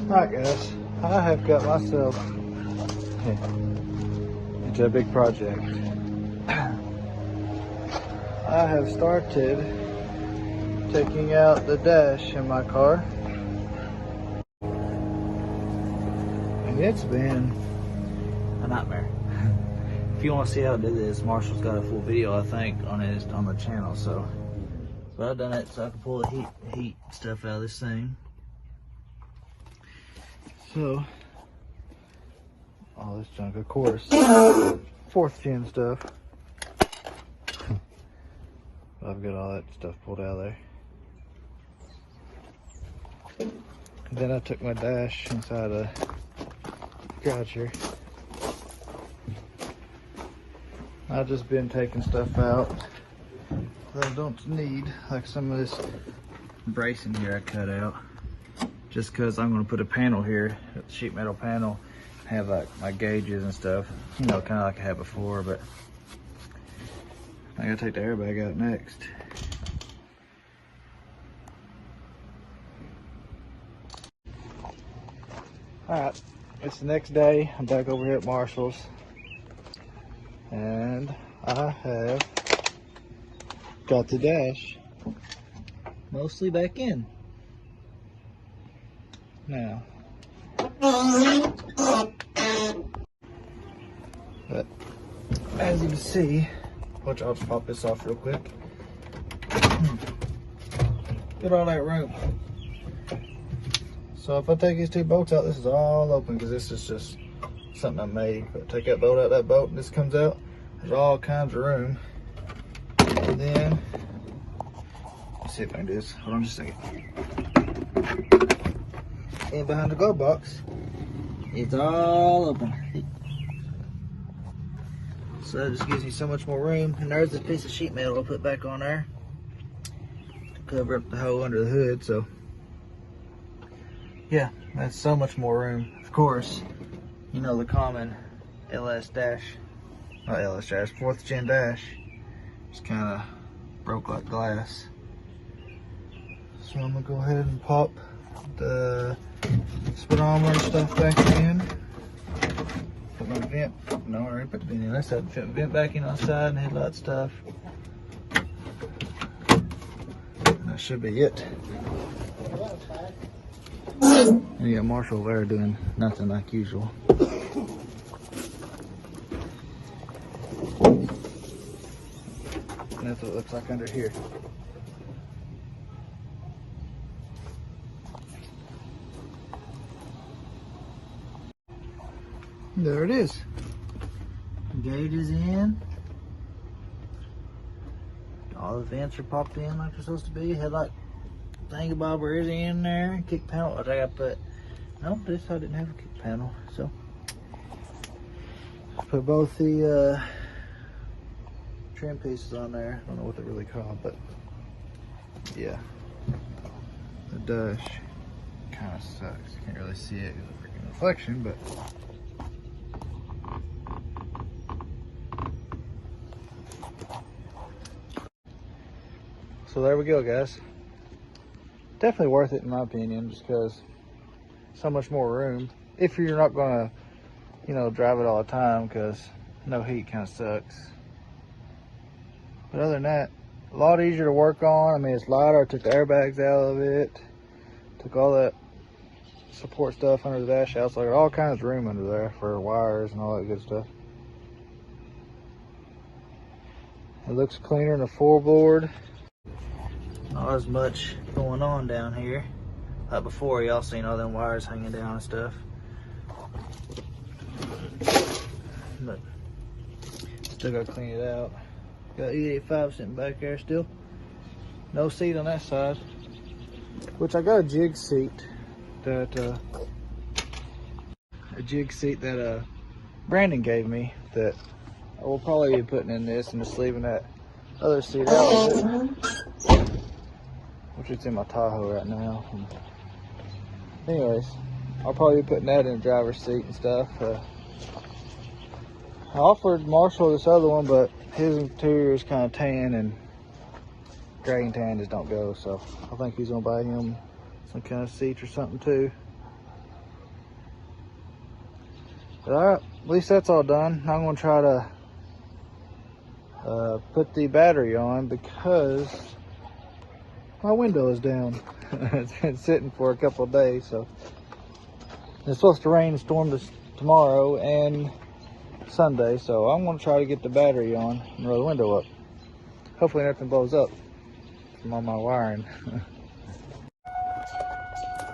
Alright guys, I have got myself into a big project. I have started taking out the dash in my car, and it's been a nightmare. If you want to see how I did this, Marshall's got a full video, I think, on the channel. So, but I've done it so I can pull the heat stuff out of this thing. So, all this junk, of course, 4th gen stuff. I've got all that stuff pulled out of there. And then I took my dash inside a garage here. I've just been taking stuff out that I don't need, like some of this bracing here I cut out. Just because I'm going to put a panel here, a sheet metal panel, have like my gauges and stuff, you know, kind of like I had before, but I gotta take the airbag out next. Alright, it's the next day. I'm back over here at Marshall's, and I have got the dash mostly back in now. But as you can see, which I'll just pop this off real quick. Get all that room. So if I take these 2 bolts out, this is all open because this is just something I made. But take that bolt out, that bolt, and this comes out. There's all kinds of room. And then, let's see if I can do this. Hold on just a second. And behind the glove box, it's all open. So that just gives me so much more room. And there's a piece of sheet metal I'll put back on there to cover up the hole under the hood. So yeah, that's so much more room. Of course, you know the common LS dash, not LS dash, 4th gen dash, just kind of broke like glass. So I'm gonna go ahead and pop the speedometer stuff back in. Put my vent, no, I already put the vent in. Let's have the vent back in on the side and headlight stuff. That should be it. And you got Marshall there doing nothing like usual. And that's what it looks like under here. There it is. Gauge is in. All the vents are popped in like they're supposed to be. Headlight thingamabobber is in there. Kick panel, I gotta put, no, this I didn't have a kick panel, so put both the trim pieces on there. I don't know what they're really called, but yeah, the dash kind of sucks. You can't really see it because of the freaking reflection, but so there we go, guys. Definitely worth it in my opinion, just because so much more room. If you're not gonna, you know, drive it all the time, because no heat kind of sucks. But other than that, a lot easier to work on. I mean, it's lighter. I took the airbags out of it. Took all that support stuff under the dash out. So I got all kinds of room under there for wires and all that good stuff. It looks cleaner than a 4-board. Not as much going on down here. Like before, y'all seen all them wires hanging down and stuff. But still gotta clean it out. Got E85 sitting back there still. No seat on that side. Which I got a jig seat that Brandon gave me that I will probably be putting in this and just leaving that other seat out with it. Which is in my Tahoe right now. Anyways, I'll probably be putting that in the driver's seat and stuff. I offered Marshall this other one, but his interior is kind of tan, and gray and tan just don't go. So I think he's gonna buy him some kind of seats or something too. At least that's all done. I'm going to try to put the battery on because my window is down. It's been sitting for a couple of days, so it's supposed to rain and storm this tomorrow and Sunday, so I'm going to try to get the battery on and roll the window up. Hopefully nothing blows up from all my wiring.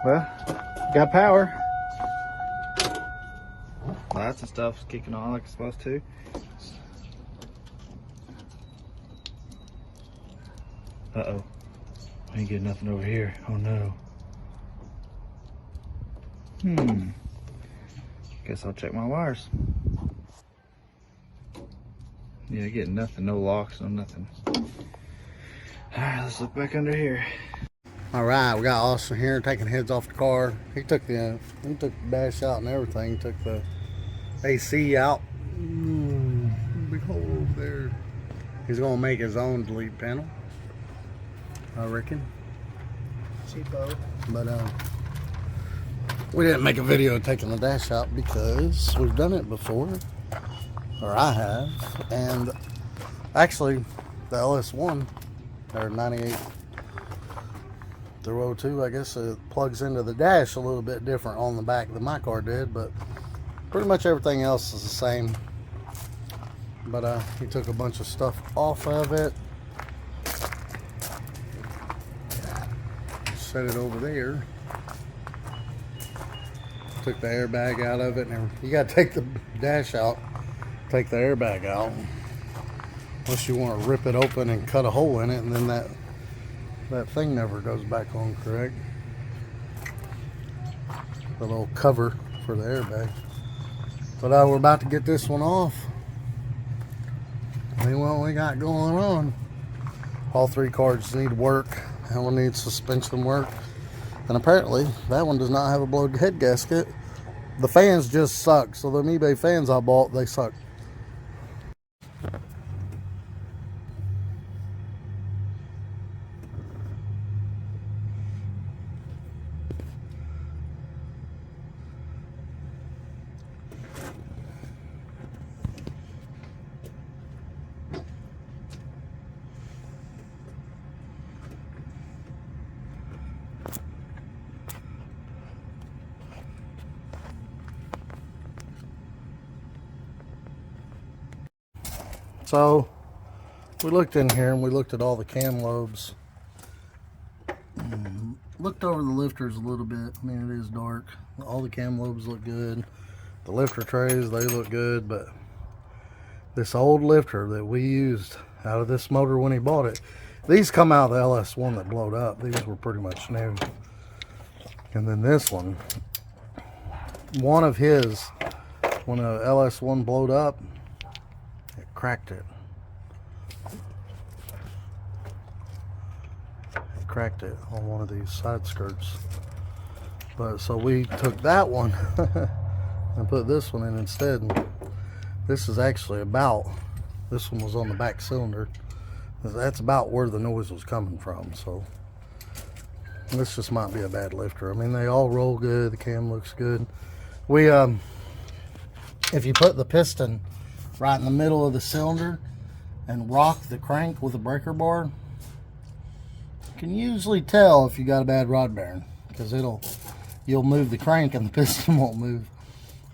Well, got power. Lights and stuff's kicking on like it's supposed to. Uh-oh. I ain't getting nothing over here. Oh no. Guess I'll check my wires. Yeah, getting nothing. No locks, no nothing. Alright, let's look back under here. Alright, we got Austin here taking heads off the car. He took the dash out and everything. He took the AC out. Big hole over there. He's gonna make his own delete panel, I reckon. Cheapo. But we didn't make a video taking the dash out because we've done it before, or I have. And actually, the LS1 or 98 through 02, I guess it plugs into the dash a little bit different on the back than my car did, but pretty much everything else is the same. But he took a bunch of stuff off of it, set it over there, took the airbag out of it, and you got to take the dash out, take the airbag out, unless you want to rip it open and cut a hole in it, and then that thing never goes back on, correct? The little cover for the airbag. But we're about to get this one off. I mean, what we got going on. All three cards need work. That one needs suspension work. And apparently, that one does not have a blowed head gasket. The fans just suck. So the eBay fans I bought, they suck. So we looked in here and we looked at all the cam lobes. Looked over the lifters a little bit. I mean, it is dark. All the cam lobes look good. The lifter trays, they look good. But this old lifter that we used out of this motor when he bought it, these come out of the LS1 that blowed up. These were pretty much new. And then this one of his, when a LS1 blowed up, it cracked it. It cracked it on one of these side skirts. But so we took that one and put this one in instead. And this is actually about, this one was on the back cylinder. That's about where the noise was coming from. So this just might be a bad lifter. I mean, they all roll good. The cam looks good. We if you put the piston right in the middle of the cylinder and rock the crank with a breaker bar, you can usually tell if you got a bad rod bearing, because you'll move the crank and the piston won't move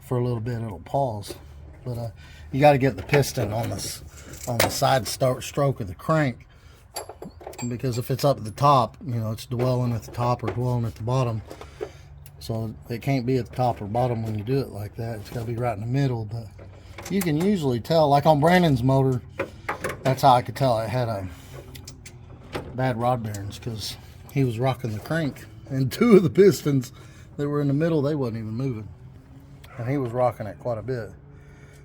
for a little bit. It'll pause. But you got to get the piston on the side stroke of the crank, because if it's up at the top, you know, it's dwelling at the top or dwelling at the bottom. So it can't be at the top or bottom when you do it like that. It's got to be right in the middle. But you can usually tell, like on Brandon's motor, that's how I could tell it had a bad rod bearings, because he was rocking the crank and two of the pistons that were in the middle, they wasn't even moving, and he was rocking it quite a bit.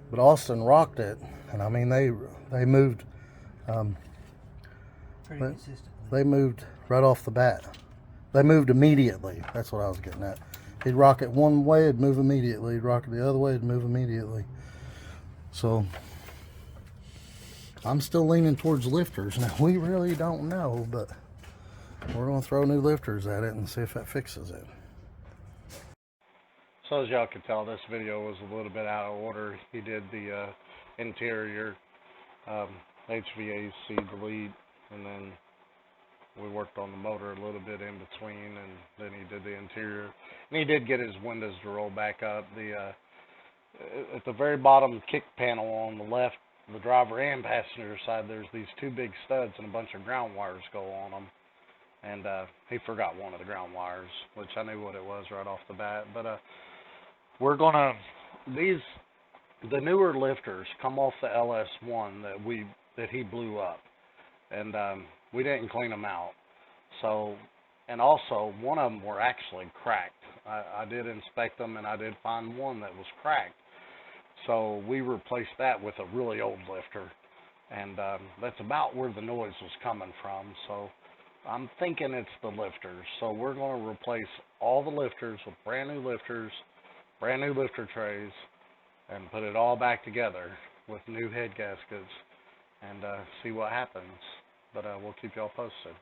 But Austin rocked it, and I mean they moved pretty consistently. They moved right off the bat. They moved immediately. That's what I was getting at. He'd rock it one way, it'd move immediately. He'd rock it the other way, it'd move immediately. So I'm still leaning towards lifters. Now, we really don't know, but we're going to throw new lifters at it and see if that fixes it. So as y'all can tell, this video was a little bit out of order. He did the interior, HVAC delete, and then we worked on the motor a little bit in between, and then he did the interior. And he did get his windows to roll back up. At the very bottom kick panel on the left, the driver and passenger side, there's these two big studs and a bunch of ground wires go on them. And he forgot one of the ground wires, which I knew what it was right off the bat. But we're gonna, the newer lifters come off the LS1 that he blew up, and we didn't clean them out. So, and also one of them were actually cracked. I did inspect them, and I did find one that was cracked. So we replaced that with a really old lifter, and that's about where the noise was coming from. So I'm thinking it's the lifters. So we're going to replace all the lifters with brand new lifters, brand new lifter trays, and put it all back together with new head gaskets, and see what happens. But we'll keep y'all posted.